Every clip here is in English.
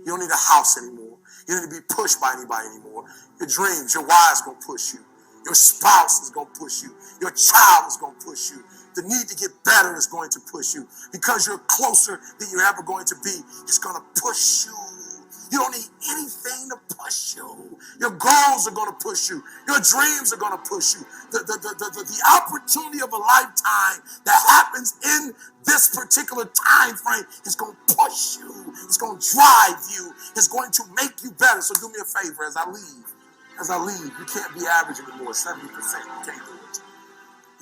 You don't need a house anymore. You don't need to be pushed by anybody anymore. Your dreams, your wife's going to push you. Your spouse is going to push you. Your child is going to push you. The need to get better is going to push you. Because you're closer than you're ever going to be, it's going to push you. You don't need anything to push you. Your goals are going to push you. Your dreams are going to push you. The opportunity of a lifetime that happens in this particular time frame is going to push you. It's going to drive you. It's going to make you better. So do me a favor as I leave. You can't be average anymore. 70%. You can't do it.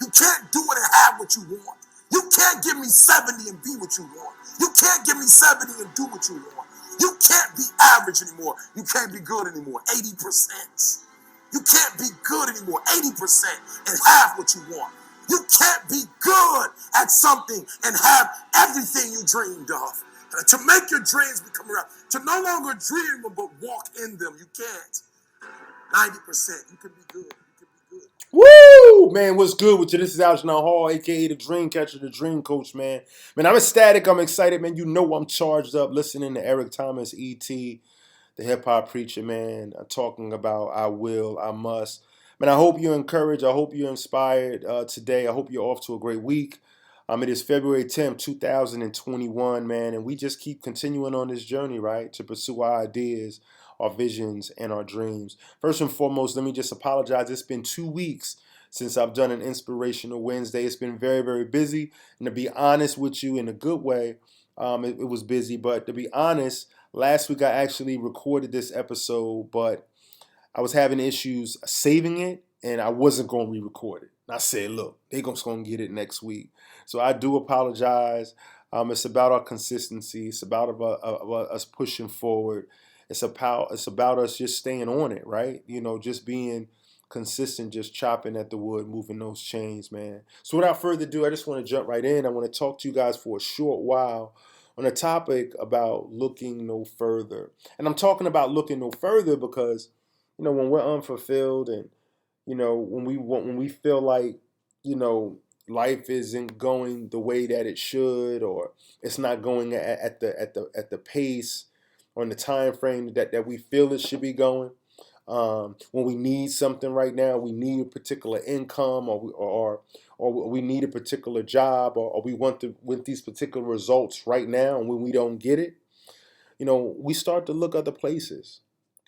You can't do it and have what you want. You can't give me 70 and be what you want. You can't give me 70 and do what you want. You can't be average anymore. You can't be good anymore. 80%. You can't be good anymore. 80% and have what you want. You can't be good at something and have everything you dreamed of. To make your dreams become real. To no longer dream them but walk in them. You can't. 90%. You can be good. Woo! Man, what's good with you? This is Algernon Hall, a.k.a. the Dream Catcher, the Dream Coach, man. Man, I'm ecstatic. I'm excited, man. You know I'm charged up listening to Eric Thomas, E.T., the hip-hop preacher, man, talking about I will, I must. Man, I hope you're encouraged. I hope you're inspired today. I hope you're off to a great week. It is February 10th, 2021, man, and we just keep continuing on this journey, right, to pursue our ideas, our visions, and our dreams. First and foremost, let me just apologize. It's been 2 weeks since I've done an Inspirational Wednesday. It's been very, very busy, and to be honest with you, in a good way, it was busy, but to be honest, last week I actually recorded this episode, but I was having issues saving it, and I wasn't going to re-record it. And I said, look, they're just going to get it next week. So I do apologize. It's about our consistency. It's about us pushing forward. It's about us just staying on it, right? You know, just being consistent, just chopping at the wood, moving those chains, man. So without further ado, I just want to jump right in. I want to talk to you guys for a short while on a topic about looking no further. And I'm talking about looking no further because, you know, when we're unfulfilled and, you know, when we feel like, you know, life isn't going the way that it should, or it's not going at the pace or in the time frame that we feel it should be going. When we need something right now, we need a particular income, or we need a particular job, or we want these particular results right now, and when we don't get it, you know, we start to look other places.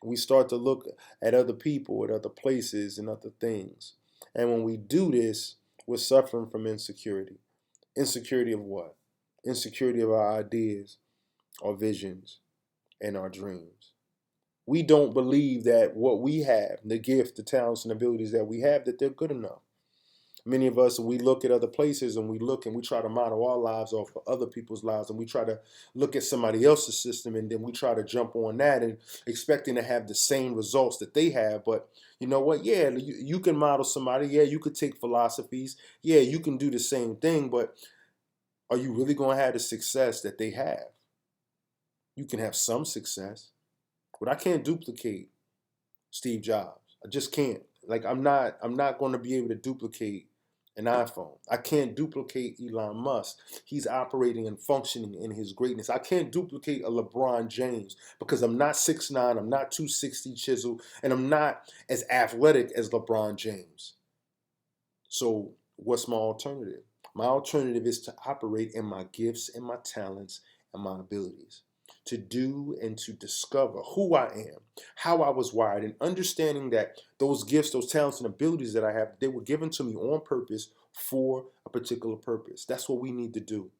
We start to look at other people, at other places, and other things. And when we do this, we're suffering from insecurity. Insecurity of what? Insecurity of our ideas, our visions, and our dreams. We don't believe that what we have, the gift, the talents, and abilities that we have, that they're good enough. Many of us, we look at other places and we look and we try to model our lives off of other people's lives, and we try to look at somebody else's system, and then we try to jump on that and expecting to have the same results that they have. But you know what? Yeah, you can model somebody. Yeah, you could take philosophies. Yeah, you can do the same thing. But are you really going to have the success that they have? You can have some success, but I can't duplicate Steve Jobs. I just can't. Like I'm not going to be able to duplicate an iPhone. I can't duplicate Elon Musk. He's operating and functioning in his greatness. I can't duplicate a LeBron James because I'm not 6'9", I'm not 260 chisel, and I'm not as athletic as LeBron James. So what's my alternative? My alternative is to operate in my gifts and my talents and my abilities, to do and to discover who I am, how I was wired, and understanding that those gifts, those talents and abilities that I have, they were given to me on purpose for a particular purpose. That's what we need to do.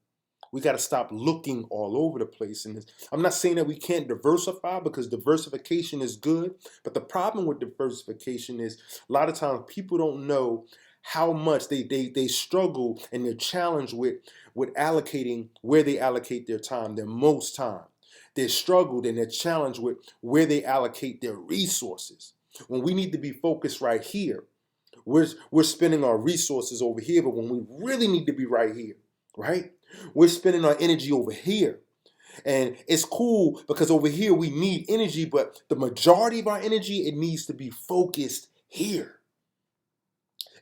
We got to stop looking all over the place. And I'm not saying that we can't diversify, because diversification is good. But the problem with diversification is a lot of times people don't know how much they struggle, and they're challenged with allocating where they allocate their time, their most time. They're struggled and they're challenged with where they allocate their resources. When we need to be focused right here, we're spending our resources over here, but when we really need to be right here, right? We're spending our energy over here. And it's cool because over here we need energy, but the majority of our energy, it needs to be focused here.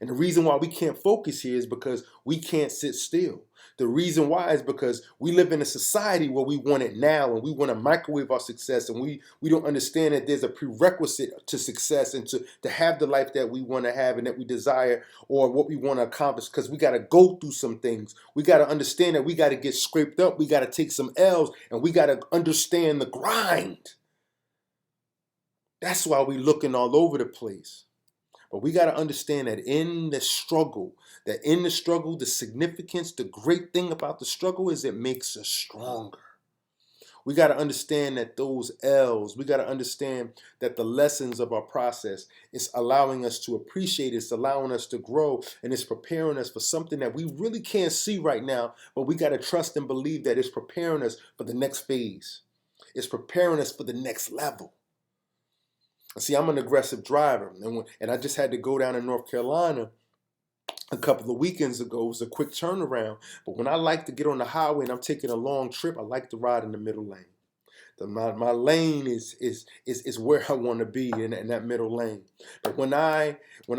And the reason why we can't focus here is because we can't sit still. The reason why is because we live in a society where we want it now and we want to microwave our success, and we don't understand that there's a prerequisite to success and to have the life that we want to have and that we desire or what we want to accomplish, because we got to go through some things. We got to understand that we got to get scraped up. We got to take some L's, and we got to understand the grind. That's why we're looking all over the place. But we got to understand that in the struggle, the significance, the great thing about the struggle is it makes us stronger. We got to understand that those L's, we got to understand that the lessons of our process is allowing us to appreciate, it's allowing us to grow, and it's preparing us for something that we really can't see right now, but we got to trust and believe that it's preparing us for the next phase. It's preparing us for the next level. See, I'm an aggressive driver, and I just had to go down to North Carolina a couple of weekends ago. It was a quick turnaround, but when I like to get on the highway and I'm taking a long trip, I like to ride in the middle lane. My lane is where I want to be in that middle lane. But when I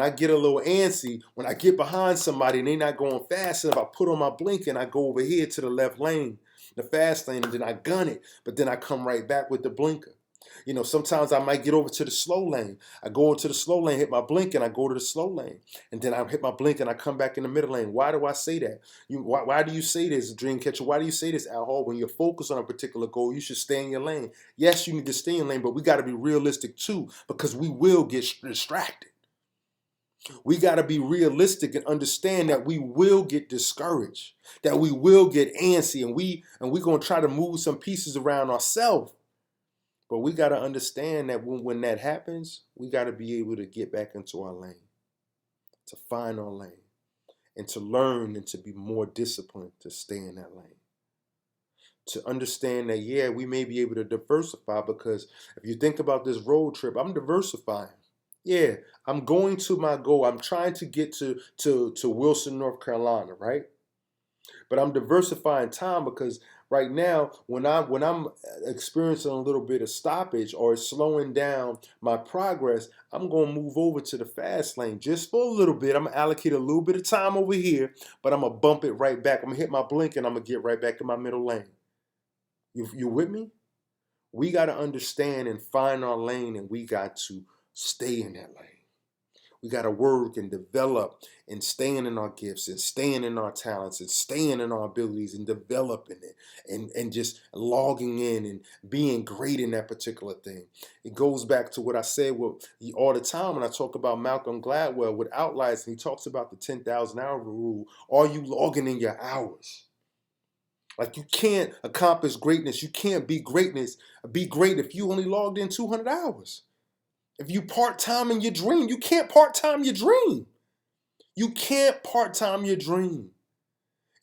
get a little antsy, when I get behind somebody and they're not going fast enough, I put on my blinker and I go over here to the left lane, the fast lane, and then I gun it. But then I come right back with the blinker. Sometimes I might get over to the slow lane. I go into the slow lane, hit my blink, and I go to the slow lane. And then I hit my blink, and I come back in the middle lane. Why do I say that? Why do you say this, Dream Catcher? Why do you say this, Al Hall? When you're focused on a particular goal, you should stay in your lane. Yes, you need to stay in your lane, but we got to be realistic too, because we will get distracted. We got to be realistic and understand that we will get discouraged, that we will get antsy, and we're going to try to move some pieces around ourselves. But we got to understand that when that happens, we got to be able to get back into our lane, to find our lane, and to learn and to be more disciplined to stay in that lane. To understand that, yeah, we may be able to diversify, because if you think about this road trip, I'm diversifying. Yeah, I'm going to my goal. I'm trying to get to Wilson, North Carolina, right? But I'm diversifying time, because right now, when I'm experiencing a little bit of stoppage or slowing down my progress, I'm gonna move over to the fast lane just for a little bit. I'm gonna allocate a little bit of time over here, but I'm gonna bump it right back. I'm gonna hit my blink and I'm gonna get right back in my middle lane. You with me? We gotta understand and find our lane, and we got to stay in that lane. We got to work and develop and staying in our gifts and staying in our talents and staying in our abilities and developing it and just logging in and being great in that particular thing. It goes back to what I said all the time when I talk about Malcolm Gladwell with Outliers, and he talks about the 10,000 hour rule. Are you logging in your hours? Like, you can't accomplish greatness. You can't be great if you only logged in 200 hours. If you part-time in your dream, you can't part-time your dream. You can't part-time your dream.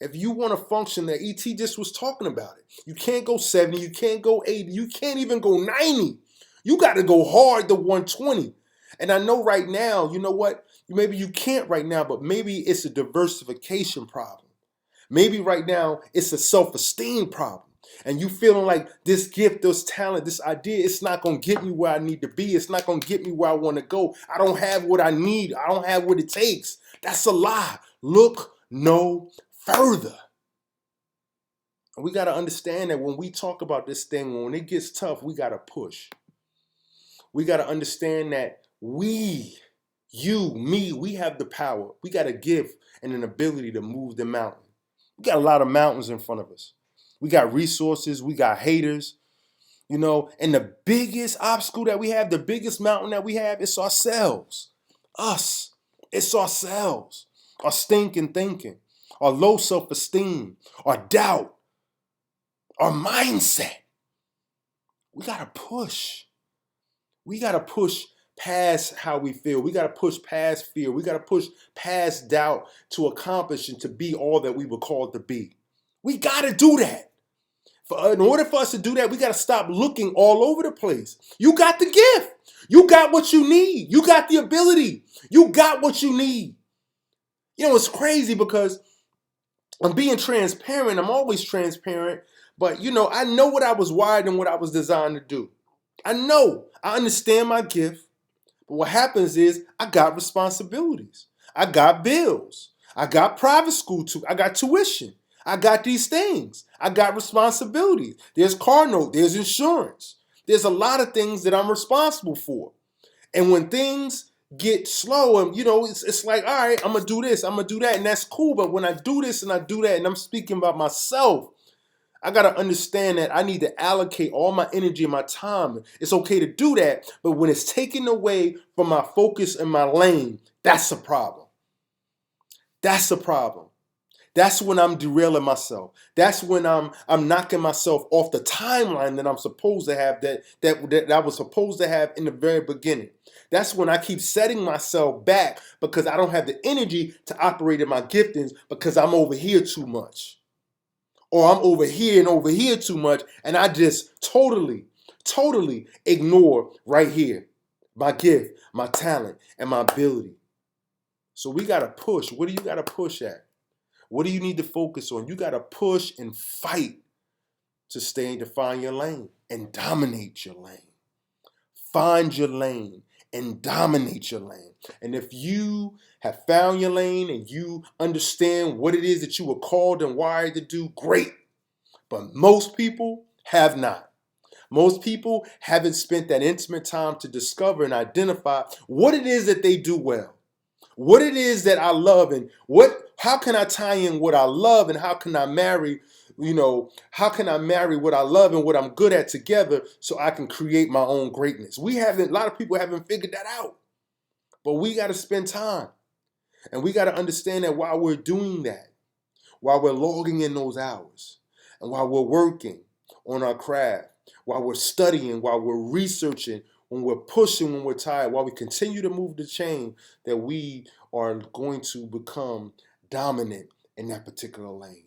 If you want to function, that ET just was talking about it. You can't go 70, you can't go 80, you can't even go 90. You got to go hard to 120. And I know right now, you know what? Maybe you can't right now, but maybe it's a diversification problem. Maybe right now it's a self-esteem problem. And you feeling like this gift, this talent, this idea, it's not going to get me where I need to be. It's not going to get me where I want to go. I don't have what I need. I don't have what it takes. That's a lie. Look no further. And we got to understand that when we talk about this thing, when it gets tough, we got to push. We got to understand that we have the power. We got a gift and an ability to move the mountain. We got a lot of mountains in front of us. We got resources, we got haters, and the biggest obstacle that we have, the biggest mountain that we have, it's ourselves. Us. It's ourselves. Our stinking thinking, our low self-esteem, our doubt, our mindset. We got to push. We got to push past how we feel. We got to push past fear. We got to push past doubt to accomplish and to be all that we were called to be. We got to do that. In order for us to do that, we got to stop looking all over the place. You got the gift. You got what you need. You got the ability. You got what you need. It's crazy because I'm being transparent. I'm always transparent. But, I know what I was wired and what I was designed to do. I know. I understand my gift. But what happens is I got responsibilities. I got bills. I got private school. I got tuition. I got these things. I got responsibilities. There's car note. There's insurance. There's a lot of things that I'm responsible for. And when things get slow and, it's like, all right, I'm going to do this. I'm going to do that. And that's cool. But when I do this and I do that and I'm speaking about myself, I got to understand that I need to allocate all my energy and my time. It's okay to do that. But when it's taken away from my focus and my lane, that's a problem. That's a problem. That's when I'm derailing myself. That's when I'm knocking myself off the timeline that I'm supposed to have, that I was supposed to have in the very beginning. That's when I keep setting myself back because I don't have the energy to operate in my giftings because I'm over here too much. Or I'm over here and over here too much, and I just totally ignore right here my gift, my talent, and my ability. So we got to push. What do you got to push at? What do you need to focus on? You got to push and fight to find your lane and dominate your lane. Find your lane and dominate your lane. And if you have found your lane and you understand what it is that you were called and wired to do, great. But most people have not. Most people haven't spent that intimate time to discover and identify what it is that they do well. What it is that I love and how can I tie in what I love and how can I marry what I love and what I'm good at together so I can create my own greatness. A lot of people haven't figured that out. But we got to spend time. And we got to understand that while we're doing that, while we're logging in those hours, and while we're working on our craft, while we're studying, while we're researching, when we're pushing, when we're tired, while we continue to move the chain, that we are going to become dominant in that particular lane.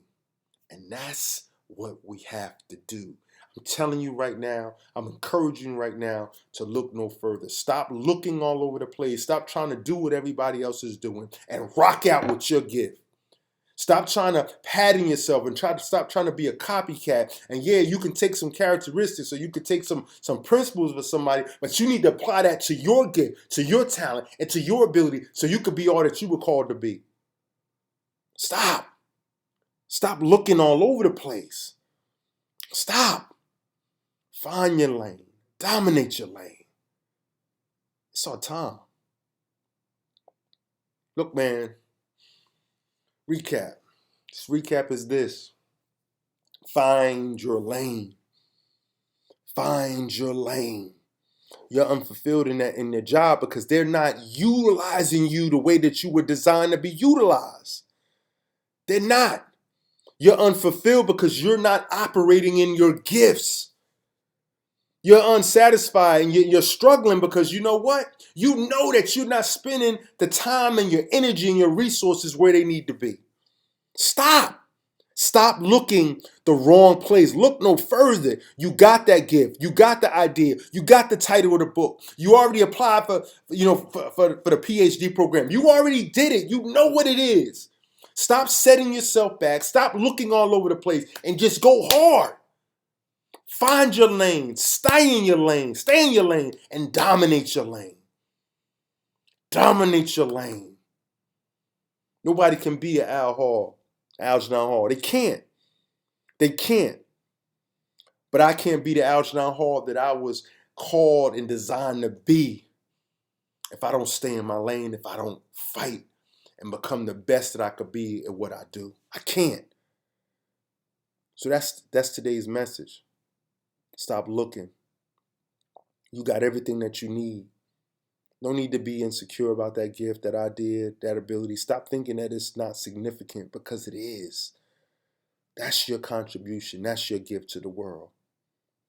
And that's what we have to do. I'm telling you right now, I'm encouraging you right now to look no further. Stop looking all over the place. Stop trying to do what everybody else is doing and rock out with your gift. Stop trying to pattern yourself and stop trying to be a copycat. And yeah, you can take some characteristics or you can take some principles of somebody, but you need to apply that to your gift, to your talent, and to your ability so you could be all that you were called to be. Stop. Stop looking all over the place. Stop. Find your lane. Dominate your lane. It's our time. Look, man. Recap. This recap is this. Find your lane. Find your lane. You're unfulfilled in their job because they're not utilizing you the way that you were designed to be utilized. They're not. You're unfulfilled because you're not operating in your gifts. You're unsatisfied and you're struggling because you know what? You know that you're not spending the time and your energy and your resources where they need to be. Stop. Stop looking the wrong place. Look no further. You got that gift. You got the idea. You got the title of the book. You already applied for the PhD program. You already did it. You know what it is. Stop setting yourself back. Stop looking all over the place and just go hard. Find your lane. Stay in your lane. Stay in your lane and dominate your lane. Dominate your lane. Nobody can be an Algernon Hall. They can't. They can't. But I can't be the Algernon Hall that I was called and designed to be if I don't stay in my lane, if I don't fight and become the best that I could be at what I do. I can't. So that's today's message. Stop looking. You got everything that you need. No need to be insecure about that gift, that idea, that ability. Stop thinking that it's not significant because it is. That's your contribution. That's your gift to the world.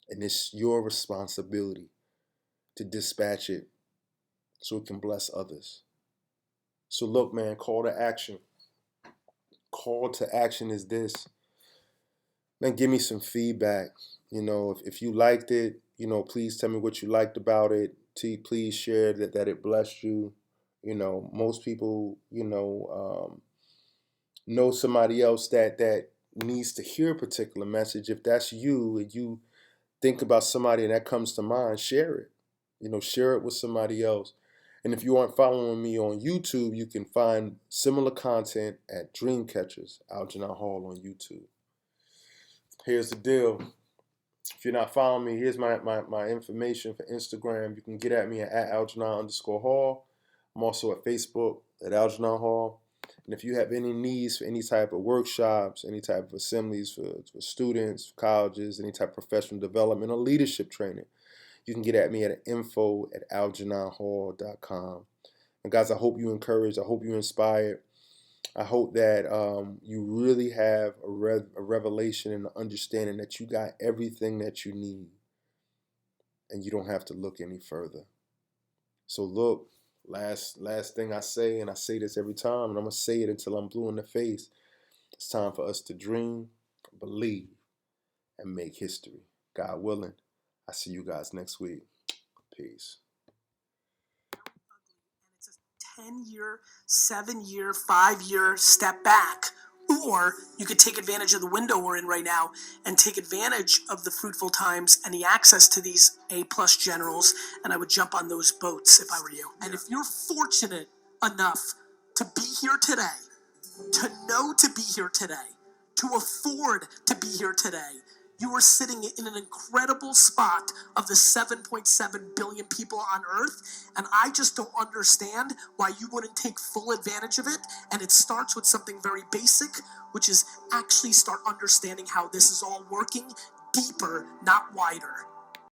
And it's your responsibility to dispatch it so it can bless others. So look, man, call to action. Call to action is this. Man, give me some feedback. If you liked it, please tell me what you liked about it. Please share that it blessed you. Most people, know somebody else that needs to hear a particular message. If that's you and you think about somebody and that comes to mind, share it. Share it with somebody else. And if you aren't following me on YouTube, you can find similar content at Dreamcatchers, Algernon Hall on YouTube. Here's the deal. If you're not following me, here's my information for Instagram. You can get at me at Algernon_Hall. I'm also at Facebook at Algernon Hall. And if you have any needs for any type of workshops, any type of assemblies for students, colleges, any type of professional development or leadership training, you can get at me at info@algernonhall.com. And guys, I hope you encouraged. I hope you inspired. I hope that you really have a revelation and an understanding that you got everything that you need and you don't have to look any further. So look, last thing I say, and I say this every time, and I'm going to say it until I'm blue in the face. It's time for us to dream, believe, and make history. God willing. I see you guys next week. Peace. 10-year, 7-year, 5-year step back. Or you could take advantage of the window we're in right now and take advantage of the fruitful times and the access to these A-plus generals, and I would jump on those boats if I were you. And if you're fortunate enough to be here today, to know to be here today, to afford to be here today, you are sitting in an incredible spot of the 7.7 billion people on Earth, and I just don't understand why you wouldn't take full advantage of it. And it starts with something very basic, which is actually start understanding how this is all working deeper, not wider.